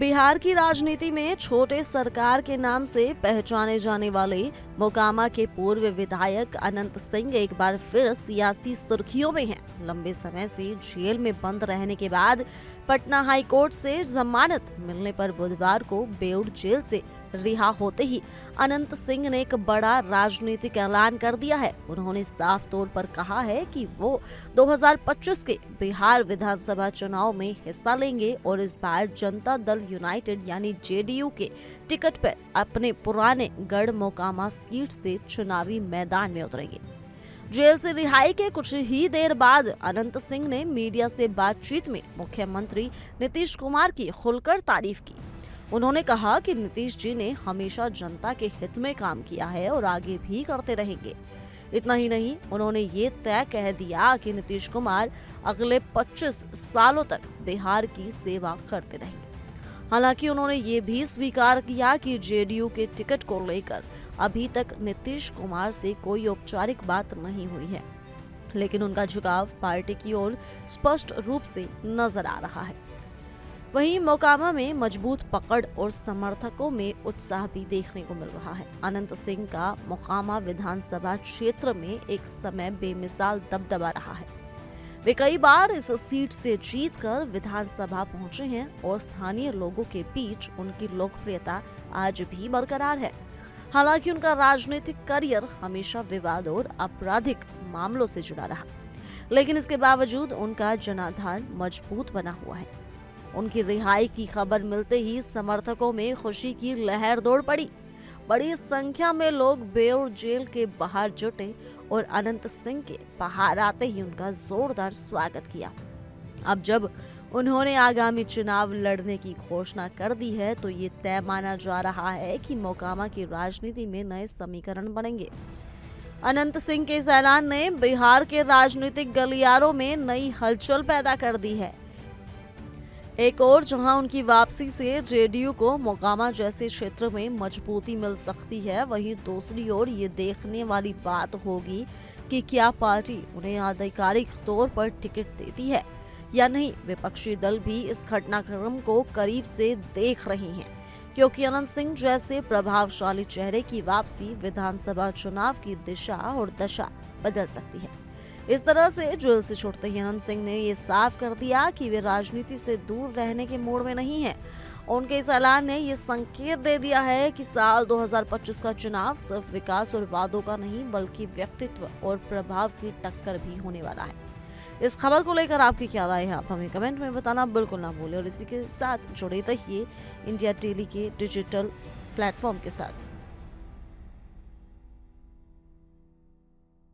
बिहार की राजनीति में छोटे सरकार के नाम से पहचाने जाने वाले मोकामा के पूर्व विधायक अनंत सिंह एक बार फिर सियासी सुर्खियों में हैं। लंबे समय से जेल में बंद रहने के बाद पटना हाई कोर्ट से जमानत मिलने पर बुधवार को बेउर जेल से रिहा होते ही अनंत सिंह ने एक बड़ा राजनीतिक ऐलान कर दिया है। उन्होंने साफ तौर पर कहा है कि वो 2025 के बिहार विधानसभा चुनाव में हिस्सा लेंगे और इस बार जनता दल यूनाइटेड यानी जेडीयू के टिकट पर अपने पुराने गढ़ मोकामा सीट से चुनावी मैदान में उतरेंगे। जेल से रिहाई के कुछ ही देर बाद अनंत सिंह ने मीडिया से बातचीत में मुख्यमंत्री नीतीश कुमार की खुलकर तारीफ की। उन्होंने कहा कि नीतीश जी ने हमेशा जनता के हित में काम किया है और आगे भी करते रहेंगे। इतना ही नहीं, उन्होंने ये तय कह दिया कि नीतीश कुमार अगले 25 सालों तक बिहार की सेवा करते रहेंगे। हालांकि उन्होंने ये भी स्वीकार किया कि जेडीयू के टिकट को लेकर अभी तक नीतीश कुमार से कोई औपचारिक बात नहीं हुई है, लेकिन उनका झुकाव पार्टी की ओर स्पष्ट रूप से नजर आ रहा है। वहीं मोकामा में मजबूत पकड़ और समर्थकों में उत्साह भी देखने को मिल रहा है। अनंत सिंह का मोकामा विधानसभा क्षेत्र में एक समय बेमिसाल दबदबा रहा है। वे कई बार इस सीट से जीतकर विधानसभा पहुंचे हैं और स्थानीय लोगों के बीच उनकी लोकप्रियता आज भी बरकरार है। हालांकि उनका राजनीतिक करियर हमेशा विवाद और आपराधिक मामलों से जुड़ा रहा, लेकिन इसके बावजूद उनका जनाधार मजबूत बना हुआ है। उनकी रिहाई की खबर मिलते ही समर्थकों में खुशी की लहर दौड़ पड़ी। बड़ी संख्या में लोग बेउर जेल के बाहर जुटे और अनंत सिंह के बाहर आते ही उनका जोरदार स्वागत किया। अब जब उन्होंने आगामी चुनाव लड़ने की घोषणा कर दी है तो ये तय माना जा रहा है कि मोकामा की राजनीति में नए समीकरण बनेंगे। अनंत सिंह के इस ऐलान ने बिहार के राजनीतिक गलियारों में नई हलचल पैदा कर दी है। एक और जहां उनकी वापसी से जेडीयू को मोकामा जैसे क्षेत्र में मजबूती मिल सकती है, वहीं दूसरी ओर ये देखने वाली बात होगी कि क्या पार्टी उन्हें आधिकारिक तौर पर टिकट देती है या नहीं। विपक्षी दल भी इस घटनाक्रम को करीब से देख रहे हैं, क्योंकि अनंत सिंह जैसे प्रभावशाली चेहरे की वापसी विधानसभा चुनाव की दिशा और दशा बदल सकती है। इस तरह से जेल से छूटते ही अनंत सिंह ने ये साफ कर दिया कि वे राजनीति से दूर रहने के मूड में नहीं हैं। उनके इस ऐलान ने ये संकेत दे दिया है कि साल 2025 का चुनाव सिर्फ विकास और वादों का नहीं बल्कि व्यक्तित्व और प्रभाव की टक्कर भी होने वाला है। इस खबर को लेकर आपकी क्या राय है, आप हमें कमेंट में बताना बिल्कुल ना भूलें और इसी के साथ जुड़े रहिए इंडिया डेली के डिजिटल प्लेटफॉर्म के साथ।